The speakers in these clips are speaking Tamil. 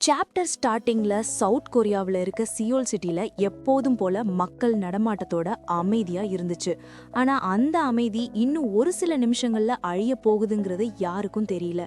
சாப்டர் ஸ்டார்டிங்ல சவுத் கொரியாவில் இருக்க சியோல் சிட்டில எப்போதும் போல மக்கள் நடமாட்டத்தோட அமைதியா இருந்துச்சு. ஆனா அந்த அமைதி இன்னும் ஒரு சில நிமிஷங்கள்ல அழிய போகுதுங்கிறது யாருக்கும் தெரியல.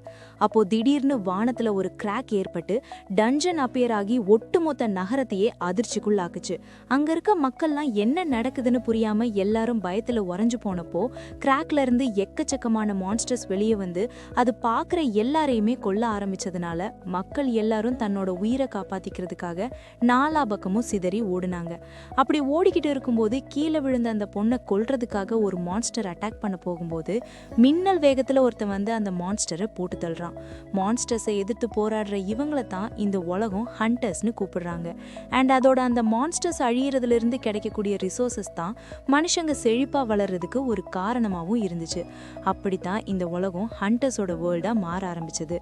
அப்போ திடீர்னு வானத்துல ஒரு கிராக் ஏற்பட்டு டஞ்சன் அப்பியர் ஆகி ஒட்டுமொத்த நகரத்தையே அதிர்ச்சிக்குள்ளாக்குச்சு. அங்க இருக்க மக்கள்லாம் என்ன நடக்குதுன்னு புரியாம எல்லாரும் பயத்துல உறைஞ்சு போனப்போ கிராக்ல இருந்து எக்கச்சக்கமான மான்ஸ்டர்ஸ் வெளியே வந்து அது பாக்குற எல்லாரையுமே கொல்ல ஆரம்பிச்சதுனால மக்கள் எல்லாரும் தன்னோட உயிரை காப்பாத்திக்கிறதுக்காக நாலா பக்கமும் சிதறி ஓடுனாங்க. அப்படி ஓடிக்கிட்டு இருக்கும்போது கீழே விழுந்த அந்த பொண்ணை கொல்றதுக்காக ஒரு மான்ஸ்டர் அட்டாக் பண்ண போகும்போது மின்னல் வேகத்துல ஒருத்தன் வந்து அந்த மான்ஸ்டரை போட்டு தள்ளுறான். மான்ஸ்டர்ஸை எதிர்த்து போராடுற இவங்களை தான் இந்த உலகம் ஹண்டர்ஸ்னு கூப்பிடுறாங்க. அண்ட் அதோட அந்த மான்ஸ்டர்ஸ் அழியறதுல இருந்து கிடைக்கக்கூடிய ரிசோர்சஸ் தான் மனுஷங்க செழிப்பா வளர்றதுக்கு ஒரு காரணமாகவும் இருந்துச்சு. அப்படித்தான் இந்த உலகம் ஹண்டர்ஸோட வேர்ல்டா மாற ஆரம்பிச்சது.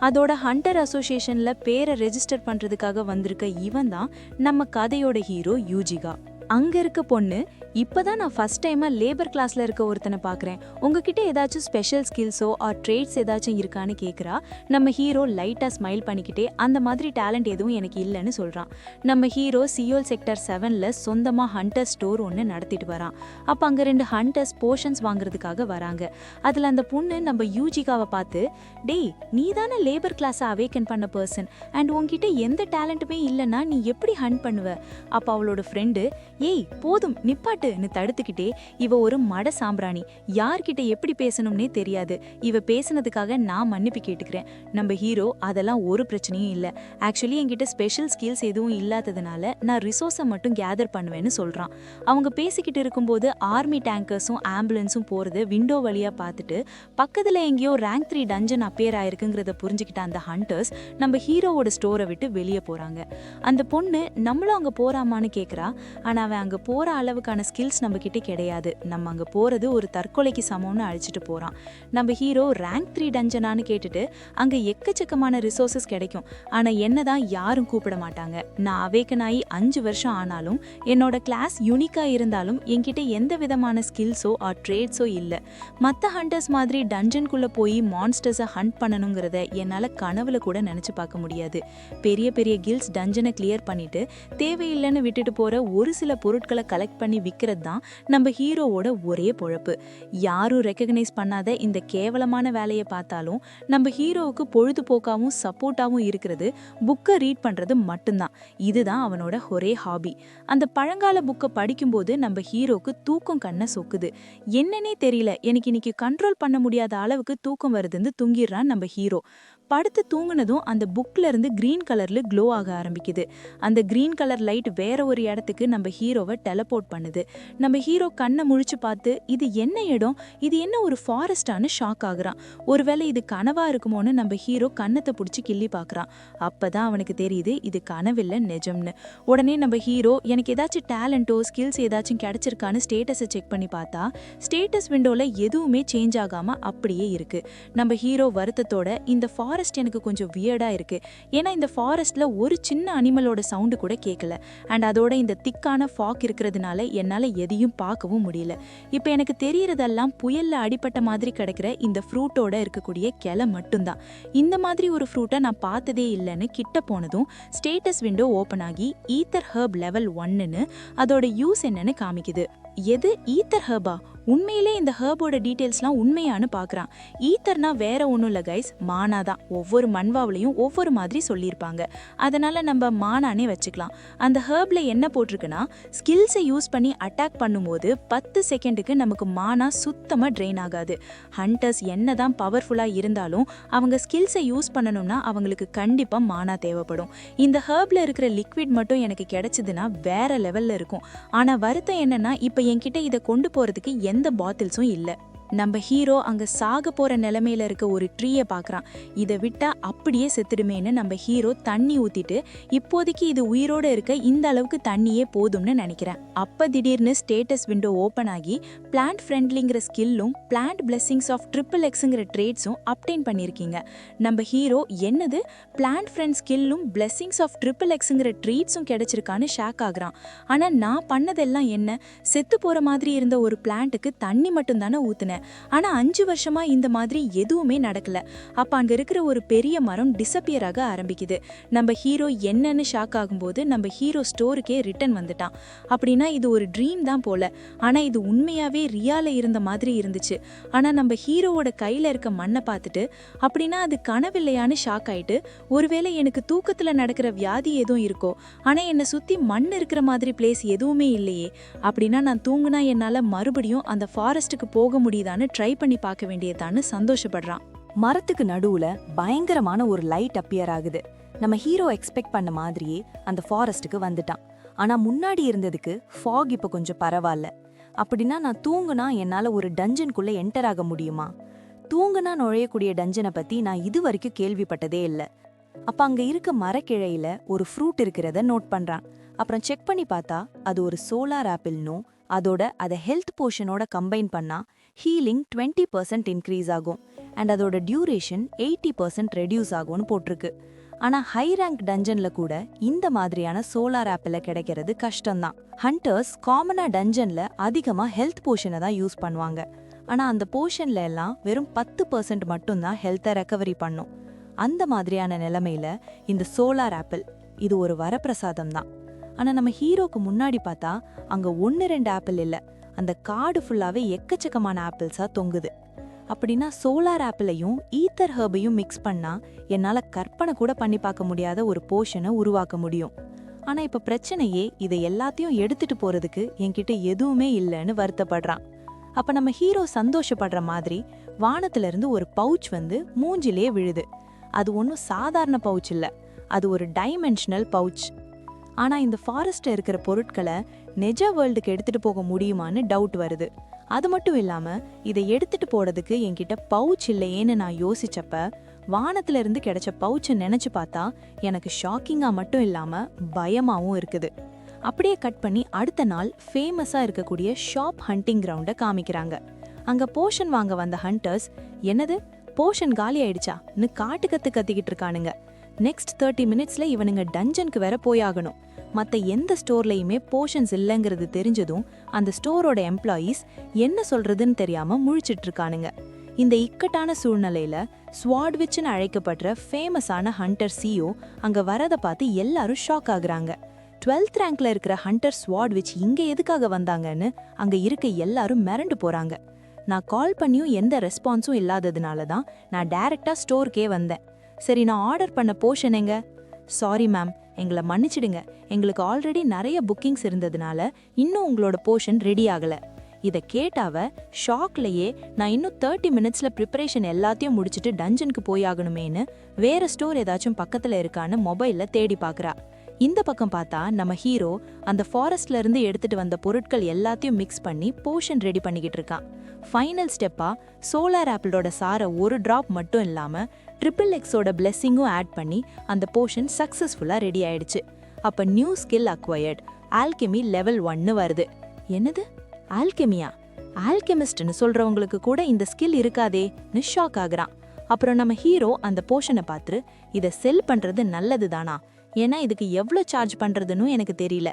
அதோட ஹண்டர் அசோசியேஷன்ல பேரை ரெஜிஸ்டர் பண்றதுக்காக வந்திருக்க இவன் தான் நம்ம கதையோட ஹீரோ யூஜிகா. அங்க இருக்க பொண்ணு, இப்பதான் நான் ஃபர்ஸ்ட் டைமா லேபர் கிளாஸ்ல இருக்க ஒருத்தனை பாக்குறேன், உங்ககிட்ட ஏதாச்சும் ஸ்பெஷல் ஸ்கில்ஸோ ஆர் ட்ரேட்ஸ் ஏதாச்சும் இருக்கான்னு கேக்குறா. நம்ம ஹீரோ லைட்டா ஸ்மைல் பண்ணிக்கிட்டே அந்த மாதிரி டேலண்ட் எதுவும் எனக்கு இல்லைன்னு சொல்றான். நம்ம ஹீரோ சியோல் செக்டர் 7ல சொந்தமா ஹண்டர் ஸ்டோர் ஒன்று நடத்திட்டு வரான். அப்ப அங்க 2 ஹண்டர்ஸ் போஷன்ஸ் வாங்குறதுக்காக வராங்க. அதுல அந்த பொண்ணு நம்ம யூஜிகாவை பார்த்து, டேய் நீ தானே லேபர் கிளாஸை அவேக்கன் பண்ண பர்சன் அண்ட் உங்ககிட்ட எந்த டேலண்ட்டுமே இல்லைன்னா நீ எப்படி ஹண்ட் பண்ணுவ? அப்ப அவளோட ஃப்ரெண்டு, ஏய் போதும் நிப்பாட்டுன்னு தடுத்துக்கிட்டே, இவ ஒரு மட சாம்பிராணி, யார்கிட்ட எப்படி பேசணும்னே தெரியாது, இவ பேசினதுக்காக நான் மன்னிப்பு கேட்டுக்கிறேன். நம்ம ஹீரோ, அதெல்லாம் ஒரு பிரச்சனையும் இல்லை, ஆக்சுவலி என்கிட்ட ஸ்பெஷல் ஸ்கில்ஸ் எதுவும் இல்லாததுனால நான் ரிசோர்ஸை மட்டும் கேதர் பண்ணுவேன்னு சொல்றான். அவங்க பேசிக்கிட்டு இருக்கும்போது ஆர்மி டேங்கர்ஸும் ஆம்புலன்ஸும் போறது விண்டோ வழியா பார்த்துட்டு பக்கத்துல எங்கேயோ ரேங்க் 3 டஞ்சன் அப்பியர் ஆயிருக்குங்கிறத புரிஞ்சுக்கிட்ட அந்த ஹண்டர்ஸ் நம்ம ஹீரோவோட ஸ்டோரை விட்டு வெளியே போறாங்க. அந்த பொண்ணு நம்மளும் அங்க போறாமான்னு கேக்குறா. ஆனா அவன் அங்க போற அளவுக்கான ஸ்கில்ஸ் நம்ம கிட்ட கிடையாது, நம்ம அங்க போறது ஒரு தற்கொலைக்கு சமம்னு அழிச்சிட்டு போறான். நம்ம ஹீரோ ரேங்க் 3 டஞ்சனான்னு கேட்டுட்டு அங்க எக்கச்சக்கமான ரிசோர்சஸ் கிடைக்கும், ஆனா என்னதான் யாரும் கூப்பிட மாட்டாங்க. நான் அவேக்கன் ஆகி 5 வருஷம் ஆனாலும் என்னோட கிளாஸ் யூனிக்கா இருந்தாலும் என்கிட்ட எந்த விதமான ஸ்கில்ஸோ ஆர் ட்ரேட்ஸோ இல்லை. மற்ற ஹண்டர்ஸ் மாதிரி டஞ்சனுக்குள்ள போய் மான்ஸ்டர்ஸை ஹண்ட் பண்ணணுங்கிறத என்னால கனவுல கூட நினைச்சு பார்க்க முடியாது. பெரிய பெரிய கில்ஸ் டஞ்சனை கிளியர் பண்ணிட்டு தேவையில்லைன்னு விட்டுட்டு போற ஒரு சில பொருட்களை கலெக்ட் பண்ணி விற்கிறது தான் நம்ம ஹீரோவோட ஒரே பொழப்பு. யாரும் ரெக்கக்னைஸ் பண்ணாத இந்த கேவலமான வேலையை பார்த்தாலும் நம்ம ஹீரோவுக்கு பொழுதுபோக்காவும் சப்போர்ட்டாவும் இருக்கிறது புக்கை ரீட் பண்றது மட்டும்தான். இதுதான் அவனோட ஒரே ஹாபி. அந்த பழங்கால புக்கை படிக்கும்போது நம்ம ஹீரோக்கு தூக்கம் கண்ணை சொக்குது. என்னன்னே தெரியல, எனக்கு இன்னைக்கு கண்ட்ரோல் பண்ண முடியாத அளவுக்கு தூக்கம் வருதுன்னு தூங்கிடுறான் நம்ம ஹீரோ. படுத்து தூங்குனதும் அந்த புக்ல இருந்து கிரீன் கலர்ல க்ளோ ஆக ஆரம்பிக்குது. அந்த கிரீன் கலர் லைட் வேற ஒரு இடத்துக்கு நம்ம ஹீரோவை டெலபோர்ட் பண்ணுது. நம்ம ஹீரோ கண்ணை முழிச்சு பார்த்து, இது என்ன இடம், இது என்ன ஒரு ஃபாரஸ்டான்னு ஷாக் ஆகுறான். ஒருவேளை இது கனவா இருக்குமோன்னு நம்ம ஹீரோ கண்ணத்தை பிடிச்சி கிள்ளி பார்க்குறான். அப்பதான் அவனுக்கு தெரியுது இது கனவில்லை நிஜம்னு. உடனே நம்ம ஹீரோ, எனக்கு ஏதாச்சும் டேலண்டோ ஸ்கில்ஸ் ஏதாச்சும் கிடைச்சிருக்கான்னு ஸ்டேட்டஸை செக் பண்ணி பார்த்தா ஸ்டேட்டஸ் விண்டோல எதுவுமே சேஞ்ச் ஆகாம அப்படியே இருக்கு. நம்ம ஹீரோ வருத்தத்தோட, இந்த ஃபாரஸ்ட் எனக்கு கொஞ்சம் வியர்டா இருக்கு, ஏன்னா இந்த ஃபாரஸ்ட்ல ஒரு சின்ன அனிமலோட சவுண்டு கூட கேட்கல, அண்ட் அதோட இந்த திக்கான ஃபாக் இருக்கிறதுனால என்னால எதையும் பார்க்கவும் முடியல. இப்போ எனக்கு தெரியறதெல்லாம் புயல்ல அடிப்பட்ட மாதிரி கிடைக்கிற இந்த ஃப்ரூட்டோட இருக்கக்கூடிய கிளை மட்டும்தான். இந்த மாதிரி ஒரு ஃப்ரூட்டை நான் பார்த்ததே இல்லைன்னு கிட்ட போனதும் ஸ்டேட்டஸ் விண்டோ ஓப்பன் ஆகி ஈத்தர் ஹர்ப் லெவல் 1ன்னு அதோட யூஸ் என்னன்னு காமிக்குது. எது ஈத்தர் ஹர்பா? உண்மையிலே இந்த ஹர்போட டீட்டெயில்ஸ்லாம் உண்மையானு பார்க்குறான். ஈத்தர்னா வேற ஒன்றும் இல்லை கைஸ், மானா தான். ஒவ்வொரு மண்வாவிலையும் ஒவ்வொரு மாதிரி சொல்லியிருப்பாங்க, அதனால நம்ம மானானே வச்சுக்கலாம். அந்த ஹர்ப்ல என்ன போட்டிருக்குன்னா, ஸ்கில்ஸை யூஸ் பண்ணி அட்டாக் பண்ணும்போது 10 செகண்டுக்கு நமக்கு மானா சுத்தமாக ட்ரெயின் ஆகாது. ஹண்டர்ஸ் என்ன தான் பவர்ஃபுல்லாக இருந்தாலும் அவங்க ஸ்கில்ஸை யூஸ் பண்ணணும்னா அவங்களுக்கு கண்டிப்பாக மானா தேவைப்படும். இந்த ஹர்ப்ல இருக்கிற லிக்விட் மட்டும் எனக்கு கிடைச்சதுன்னா வேற லெவலில் இருக்கும். ஆனால் வருத்தம் என்னன்னா, இப்போ என்கிட்ட இதை கொண்டு போகிறதுக்கு எந்த பாட்டில்ஸும் இல்லை. நம்ம ஹீரோ அங்க சாக போற நிலைமையில இருக்க ஒரு ட்ரீயை பார்க்கறான். இதை விட்டா அப்படியே செத்துடுமேன்னு நம்ம ஹீரோ தண்ணி ஊத்திட்டு, இப்போதைக்கு இது உயிரோட இருக்க இந்த அளவுக்கு தண்ணியே போதும்னு நினைக்கிறேன். அப்ப திடீர்னு ஸ்டேட்டஸ் விண்டோ ஓப்பன் ஆகி பிளான்ட் ஃப்ரெண்ட்லிங்கிற ஸ்கில்லும் பிளான்ட் பிளெஸிங்ஸ் ஆஃப் XXXங்கிற ட்ரேட்ஸும் அப்டெயின் பண்ணியிருக்கீங்க. நம்ம ஹீரோ, என்னது பிளான்ட் ஃப்ரெண்ட் ஸ்கில்லும் பிளெஸிங்ஸ் ஆஃப் XXXங்கிற ட்ரீட்ஸும் கிடைச்சிருக்கான்னு ஷாக் ஆகுறான். ஆனா நான் பண்ணதெல்லாம் என்ன, செத்து போற மாதிரி இருந்த ஒரு பிளான்ட்டுக்கு தண்ணி மட்டும் தானே ஊத்துனேன், ஆனா 5 வருஷமா இந்த மாதிரி எதுவுமே நடக்கல. அப்ப அங்க இருக்கிற ஒரு பெரிய மரம் டிசப்பியர் ஆக ஆரம்பிக்குது. நம்ம ஹீரோ என்னன்னு ஷாக் ஆகும்போது நம்ம ஹீரோ ஸ்டோருக்கே ரிட்டர்ன் வந்துட்டான். அப்படின்னா இது ஒரு ட்ரீம் தான் போல. ஆனா இது உண்மையாவே ரியால இருந்த மாதிரி இருந்துச்சு. ஆனா நம்ம ஹீரோவோட கையில இருக்க மண்ணை பார்த்துட்டு அப்படின்னா அது கனவில்லையான்னு ஷாக் ஆயிட்டு, ஒருவேளை எனக்கு தூக்கத்துல நடக்கிற வியாதி எதுவும் இருக்கோ, ஆனா என்னை சுத்தி மண் இருக்கிற மாதிரி பிளேஸ் எதுவுமே இல்லையே, அப்படின்னா நான் தூங்குனா என்னால மறுபடியும் அந்த ஃபாரஸ்ட்டுக்கு போக முடியுதான்னு ட்ரை பண்ணி பார்க்க வேண்டியதான்னு சந்தோஷப்படுறான். மரத்துக்கு நடுவுல பயங்கரமான ஒரு லைட் அப்பியர் ஆகுது. நம்ம ஹீரோ எக்ஸ்பெக்ட் பண்ண மாதிரியே அந்த ஃபாரஸ்ட்டுக்கு வந்துட்டான். ஆனா முன்னாடி இருந்ததுக்கு ஃபாக் இப்ப கொஞ்சம் பரவாயில்ல. அப்படின்னா நான் தூங்குனா என்னால ஒரு டஞ்சனுக்குள்ள என்டர் ஆக முடியுமா? தூங்குனா நுழையக்கூடிய டஞ்சனை பத்தி நான் இது வரைக்கும் கேள்விப்பட்டதே இல்ல. அப்ப அங்க இருக்க மரக்கிளையில ஒரு ஃப்ரூட் இருக்கிறத நோட் பண்றான். அப்புறம் செக் பண்ணி பார்த்தா அது ஒரு சோலார் ஆப்பிள்னும், அதை ஹெல்த் போர்ஷனோட கம்பைன் பண்ணா ஹீலிங் 20% இன்க்ரீஸ் ஆகும் அண்ட் அதோட டியூரேஷன் 80% ரெடியூஸ் ஆகும்னு போட்டிருக்கு. ஆனா ஹை ரேங்க் டஞ்சன்ல கூட இந்த மாதிரியான சோலார் ஆப்பிள கிடைக்கிறது கஷ்டம்தான். ஹண்டர்ஸ் காமனா டஞ்சன்ல அதிகமா ஹெல்த் போர்ஷனை தான் யூஸ் பண்ணுவாங்க. ஆனா அந்த போர்ஷன்ல எல்லாம் வெறும் 10% மட்டும்தான் ஹெல்த்தை ரெக்கவரி பண்ணும். அந்த மாதிரியான நிலைமையில இந்த சோலார் ஆப்பிள் இது ஒரு வரப்பிரசாதம் தான். ஆனா நம்ம ஹீரோக்கு முன்னாடி பார்த்தா அங்க 1-2 ஆப்பிள் இல்ல, அந்த காடு ஃபுல்லாவே எக்கச்சக்கமான ஆப்பிள்ஸா தொங்குது. அப்படின்னா சோலார் ஆப்பிளையும் ஈத்தர் ஹர்பையும் மிக்ஸ் பண்ணா என்னால கற்பனை கூட பண்ணி பார்க்க முடியாத ஒரு போர்ஷனை உருவாக்க முடியும். ஆனா இப்ப பிரச்சனையே இதை எல்லாத்தையும் எடுத்துட்டு போறதுக்கு என்கிட்ட எதுவுமே இல்லைன்னு வருத்தப்படுறான். அப்ப நம்ம ஹீரோ சந்தோஷப்படுற மாதிரி வானத்துல இருந்து ஒரு பவுச் வந்து மூஞ்சிலே விழுது. அது ஒன்றும் சாதாரண பவுச் இல்ல, அது ஒரு டைமென்ஷனல் பவுச். ஆனா இந்த ஃபாரஸ்ட்ல இருக்கிற பொருட்களை நெஜ வேர்ல்டுக்கு எடுத்துட்டு போக முடியுமான்னு டவுட் வருது. அது மட்டும் இல்லாம இதை எடுத்துட்டு போறதுக்கு என்கிட்ட பவுச் இல்லையேன்னு நான் யோசிச்சப்ப வானத்துல இருந்து கிடைச்ச பவுச்சை நினைச்சு பார்த்தா எனக்கு ஷாக்கிங்கா மட்டும் இல்லாம பயமாவும் இருக்குது. அப்படியே கட் பண்ணி அடுத்த நாள் ஃபேமஸா இருக்கக்கூடிய ஷாப் ஹண்டிங் கிரவுண்டை காமிக்கிறாங்க. அங்க போஷன் வாங்க வந்த ஹண்டர்ஸ் என்னது போஷன் காலி ஆயிடுச்சான்னு கத்திக்கிட்டு இருக்கானுங்க. நெக்ஸ்ட் 30 மினிட்ஸ்ல இவனுங்க டஞ்சனுக்கு வேற போயாகணும். மற்ற எந்த ஸ்டோர்லையுமே போஷன்ஸ் இல்லைங்கிறது தெரிஞ்சதும் அந்த ஸ்டோரோட எம்ப்ளாயீஸ் என்ன சொல்றதுன்னு தெரியாம முழிச்சிட்டு இருக்கானுங்க. இந்த இக்கட்டான சூழ்நிலையில ஸ்வாட்விச்னு அழைக்கப்படுற ஃபேமஸான ஹண்டர் சிஓ அங்க வரதை பார்த்து எல்லாரும் ஷாக் ஆகுறாங்க. 12th ரேங்க்ல இருக்கிற ஹண்டர் ஸ்வாட்விச் இங்க எதுக்காக வந்தாங்கன்னு அங்க இருக்க எல்லாரும் மிரண்டு போறாங்க. நான் கால் பண்ணியும் எந்த ரெஸ்பான்ஸும் இல்லாததுனால தான் நான் டைரக்டா ஸ்டோருக்கே வந்தேன். சரி, நான் ஆர்டர் பண்ண போர்ஷன் எங்க? சாரி மேம், எங்களை மன்னிச்சிடுங்க, எங்களுக்கு ஆல்ரெடி நிறைய புக்கிங்ஸ் இருந்ததுனால இன்னும் உங்களோட போர்ஷன் ரெடி ஆகல. இதை கேட்டாவ ஷாக்லயே நான் இன்னும் 30 மினிட்ஸ்ல ப்ரிப்பரேஷன் எல்லாத்தையும் முடிச்சுட்டு டஞ்சனுக்கு போயாகணுமேனு வேற ஸ்டோர் ஏதாச்சும் பக்கத்துல இருக்கான்னு மொபைல்ல தேடி பாக்குறா. இந்த பக்கம் பார்த்தா நம்ம ஹீரோ அந்த ஃபாரஸ்ட்ல இருந்து எடுத்துட்டு வந்த பொருட்கள் எல்லாத்தையும் மிக்ஸ் பண்ணி போஷன் ரெடி பண்ணிக்கிட்டு இருக்கான். ஃபைனல் ஸ்டெப்பா சோலார் ஆப்பிளோட சாரை ஒரு டிராப் மட்டும் இல்லாம XXXோட பிளெஸிங்கும் ஆட் பண்ணி அந்த போஷன் சக்சஸ்ஃபுல்லா ரெடி ஆயிடுச்சு. அப்ப new skill acquired alchemy level 1 வருது. என்னது ஆல்கெமியா? ஆல்கெமிஸ்ட்னு சொல்றவங்களுக்கு கூட இந்த ஸ்கில் இருக்காதேன்னு ஷாக் ஆகுறான். அப்புறம் நம்ம ஹீரோ அந்த போஷனை பார்த்து இதை செல் பண்றது நல்லது தானா, ஏன்னா இதுக்கு எவ்வளோ சார்ஜ் பண்றதுன்னு எனக்கு தெரியல,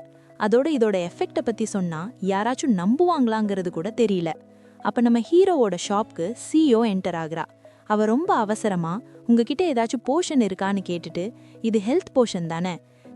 இதோட எஃபெக்டை பத்தி சொன்னா யாராச்சும் நம்புவாங்களாங்கிறது கூட தெரியல. அப்ப நம்ம ஹீரோவோட ஷாப்க்கு சிஓ என்டர் ஆகுறா. அவ ரொம்ப அவசரமா உங்ககிட்ட ஏதாச்சும் போஷன் இருக்கான்னு கேட்டுட்டு இது ஹெல்த் போஷன் தானே?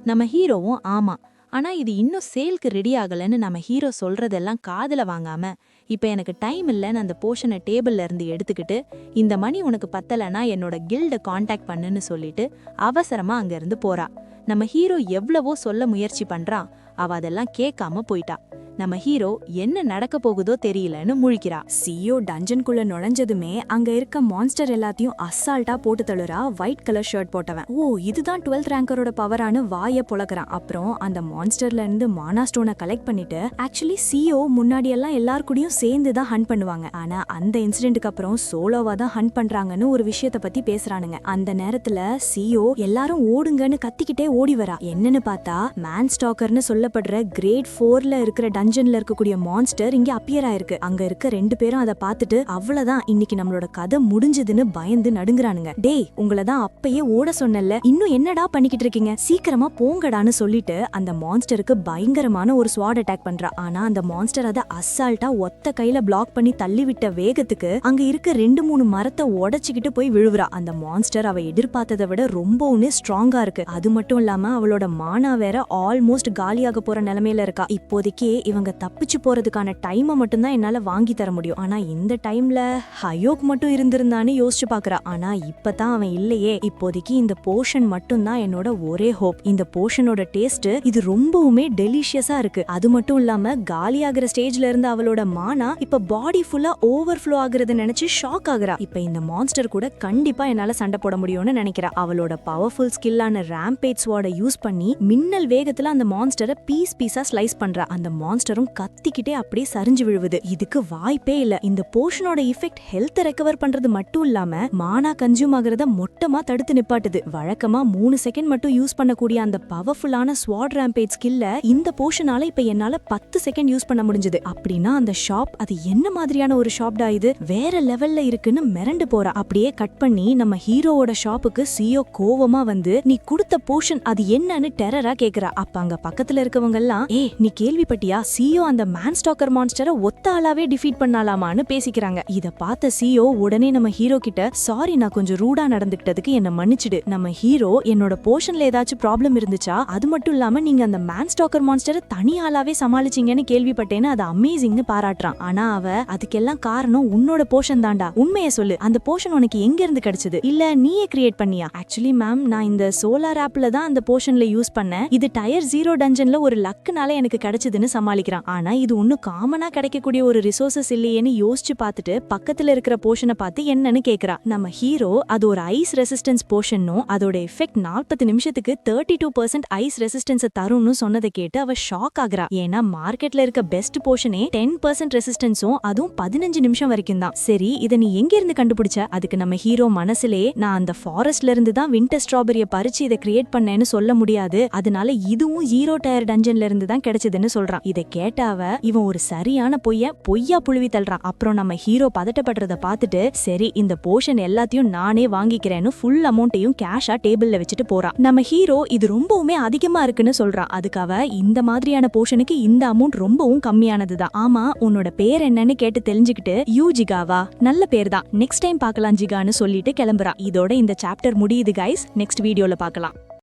நம்ம ஹீரோவும் ஆமா, ஆனா இது இன்னும் சேல்க்கு ரெடி ஆகலன்னு நம்ம ஹீரோ சொல்றதெல்லாம் காதுல வாங்காம இப்ப எனக்கு டைம் இல்லைன்னு அந்த போர்ஷனை டேபிள்ல இருந்து எடுத்துக்கிட்டு இந்த மணி உனக்கு பத்தலைன்னா என்னோட கில்ட காண்டாக்ட் பண்ணுன்னு சொல்லிட்டு அவசரமா அங்க இருந்து போறா. நம்ம ஹீரோ எவ்வளவோ சொல்ல முயற்சி பண்றா, அவ அதெல்லாம் கேட்காம போயிட்டா. நம்ம ஹீரோ என்ன நடக்க போகுதோ தெரியலன்னு முழிக்கிறா. சிஓ டஞ்சனுக்குள்ள நுழைஞ்சதுமே அங்க இருக்க மான்ஸ்டர் எல்லாத்தையும் அசால்ட்டா போட்டு தள்ளுறா. ஒயிட் கலர் ஷர்ட் போட்டவன் ஓ இதுதான் 12th ரேங்கரோட பவரானு வாய புழக்கிறான். அப்புறம் அந்த மான்ஸ்டர்ல இருந்து மானா ஸ்டோனை கலெக்ட் பண்ணிட்டு ஆக்சுவலி சிஓ முன்னாடி எல்லாம் எல்லார் கூடயும் சேர்ந்து தான் ஹண்ட் பண்ணுவாங்க, ஆனா அந்த இன்சிடென்ட்க்கு அப்புறம் சோலோவா தான் ஹண்ட் பண்றாங்கன்னு ஒரு விஷயத்த பத்தி பேசுறானுங்க. அந்த நேரத்துல சிஓ எல்லாரும் ஓடுங்கன்னு கத்திக்கிட்டே ஓடி வரா. என்னன்னு பார்த்தா மேன் ஸ்டாக்கர்னு சொல்லப்படுற கிரேட் 4ல இருக்கிற டஞ்சன்ல இருக்கக்கூடிய மான்ஸ்டர் இங்க அப்பியர் ஆயிருக்கு. அங்க இருக்க 2 பேரும் அதை பார்த்துட்டு அவ்வளவுதான் இன்னைக்கு நம்மளோட கதை முடிஞ்சதுன்னு பயந்து நடுங்குறானுங்க. டேய் உங்களை தான் அப்பயே ஓட சொன்னல, இன்னும் என்னடா பண்ணிக்கிட்டு இருக்கீங்க, சீக்கிரமா போங்கடான்னு சொல்லிட்டு அந்த மான்ஸ்டருக்கு பயங்கரமான ஒரு ஸ்வாட் அட்டாக் பண்றா. ஆனா அந்த மான்ஸ்டர் அதை அசால்ட்டா ஒத்த கையில பிளாக் பண்ணி தள்ளி விட்ட வேகத்துக்கு அங்க இருக்க 2-3 மரத்தை உடைச்சுக்கிட்டு போய் விழுவுறா. அந்த மான்ஸ்டர் அவ எதிர்பார்த்ததை விட ரொம்பவுமே ஸ்ட்ராங்கா இருக்கு. அது மட்டும் இல்லாம அவளோட மானா வேற ஆல்மோஸ்ட் காலியாக போற நிலைமையில இருக்கா. இப்போதைக்கு இவங்க தப்பிச்சு போறதுக்கான டைமை மட்டும்தான் என்னால வாங்கி தர முடியும். ஆனா இந்த டைம்ல ஹயோக் மட்டும் இருந்திருந்தான்னு யோசிச்சு பாக்குறா. ஆனா இப்பதான் அவன் இல்லையே. இப்போதைக்கு இந்த போர்ஷன் மட்டும் தான் என்னோட ஒரே ஹோப். இந்த போர்ஷனோட டேஸ்ட் இது ரொம்பவுமே டெலிஷியஸா இருக்கு. அது மட்டும் இல்லாம காலியாகிற ஸ்டேஜ்ல இருந்து அவளோட மானா இப்ப பாடி ஃபுல்லா ஓவர்ஃப்ளோ ஆகுறத நினைச்சு ஷாக் ஆகுறா. இப்ப இந்த மான்ஸ்டர் கூட கண்டிப்பா என்னால சண்டை போட முடியும்னு நினைக்கிறா. அவளோட பவர்ஃபுல் ஸ்கில்லான ராம்பேஜ் ஸ்வார்ட யூஸ் பண்ணி மின்னல் வேகத்துல அந்த மான்ஸ்டரை பீஸா ஸ்லைஸ் பண்றா. அந்த மான்ஸ்டரும் கத்திக்கிட்டே அப்படியே சரிஞ்சு விழுவுது. இதுக்கு வாய்ப்பே இல்ல. இந்த போர்ஷனோட எஃபெக்ட் ஹெல்த் ரெக்கவர் பண்றது மட்டும் இல்லாம மானா கன்சியூம் ஆகுறத மொத்தமா தடுத்து நிப்பாட்டுது. வழக்கமா 3 செகண்ட் மட்டும் யூஸ் பண்ணக்கூடிய அந்த பவர்ஃபுல்லான ஸ்வார்ட் ராம்பேஜ் ஸ்கில்ல இந்த போர்ஷனால இப்ப என்னால 10 செகண்ட் யூஸ் பண்ண முடிஞ்சது. அப்படின்னா அந்த ஷாப் அது என்ன மாதிரியான ஒரு ஷாப்டா இது, வேற லெவல்ல இருக்குன்னு மிரண்டு போறா. அப்படியே கட் பண்ணி நம்ம ஹீரோவோட ஷாப்புக்கு சியோ கோவமா வந்து நீ கொடுத்த போர்ஷன் அது என்னன்னு டெரரா கேக்குறா. அப்ப அங்க பக்கத்துல இருக்கவங்க எல்லாம் நீ கேள்விப்பட்டியா, சியோ அந்த மேன் ஸ்டாக்கர் மான்ஸ்டரை ஒத்த ஆளாவே டிஃபீட் பண்ணலாமான்னு பேசிக்கிறாங்க. இத பார்த்த சியோ உடனே நம்ம ஹீரோ கிட்ட சாரி நான் கொஞ்சம் ரூடா நடந்துக்கிட்டதுக்கு என்ன மன்னிச்சிடு. நம்ம ஹீரோ என்னோட போர்ஷன்ல ஏதாச்சும் ப்ராப்ளம் இருந்துச்சா, அது மட்டும் இல்லாம நீங்க அந்த மேன் ஸ்டாக்கர் மான்ஸ்டரை தனி ஆளாவே சமாளிச்சீங்கன்னு கேள்விப்பட்டேன்னு அது அமேசிங்னு பாராட்டுறான். ஆனா அவ அதுக்கெல்லாம் காரணம் உன்னோட போர்ஷன் தான்டா, உண்மையை சொல்லு, அந்த போர்ஷன் உனக்கு எங்க இருந்து கிடைச்சது, இல்ல நீயே கிரியேட் பண்ணியா? ஆக்சுவலி மேம் நான் இந்த சோலார் ஆப்ல தான் அந்த போர்ஷன்ல யூஸ் பண்ணேன். இது டயர் 0 டஞ்சன்ல ஒரு லக்குனால எனக்கு கிடைச்சதுன்னு சமாளிக்கிறான். ஆனா இது ஒன்னும் காமனா கிடைக்கக்கூடிய ஒரு ரிசோர்சஸ் இல்லையேன்னு யோசிச்சு பார்த்துட்டு பக்கத்துல இருக்கிற போர்ஷனை பார்த்து என்னன்னு கேக்குறா. நம்ம ஹீரோ அது ஒரு ஐஸ் ரெசிஸ்டன்ஸ் போர்ஷனும் அதோட எஃபெக்ட் 40 நிமிஷத்துக்கு 32% ஐஸ் ரெசிஸ்டன்ஸ் தரும்னு சொன்னதை கேட்டு அவ ஷாக் ஆகுறா. ஏன்னா மார்க்கெட்ல இருக்க பெஸ்ட் போர்ஷனே 10% ரெசிஸ்டன்ஸும் அதுவும் 15 நிமிஷம் வரைக்கும் தான். சரி இதை நீ எங்க இருந்து கண்டுபிடிச்ச? அதுக்கு நம்ம ஹீரோ மனசுலே நான் அந்த ஃபாரஸ்ட்ல இருந்து தான் வின்டர் ஸ்ட்ராபெரிய பறிச்சு இதை கிரியேட் பண்ணேன்னு சொல்ல முடியாது, அதனால இதுவும் 0 டயர் டஞ்சன்ல இருந்து தான் கிடைச்சதுன்னு சொல்றான். இதை கேட்டாவ இவன் ஒரு சரியான பொய்யா புழுவி தள்ளுறான். அப்புறம் நம்ம ஹீரோ பதட்டப்படுறத பார்த்துட்டு சரி இந்த போர்ஷன் எல்லாத்தையும் நானே வாங்கிக்கிறேன்னு ஃபுல் அமௌண்ட்டையும் கேஷா டேபிள்ல வச்சுட்டு போறான். நம்ம ஹீரோ இது ரொம்பவுமே அதிகமா இருக்குன்னு சொல்றான். அதுக்கு அவ இந்த மாதிரியான போர்ஷனுக்கு இந்த அமௌண்ட் ரொம்பவும் கம்மியானதுதான். ஆமா உன்னோட பேர் என்னன்னு கேட்டு தெரிஞ்சுக்கிட்டு யூ ஜிகாவா, நல்ல பேர் தான், நெக்ஸ்ட் டைம் பார்க்கலாம் ஜிகான்னு சொல்லிட்டு கிளம்புறா. இதோட இந்த சாப்டர் முடியுது கைஸ். நெக்ஸ்ட் வீடியோல பார்க்கலாம்.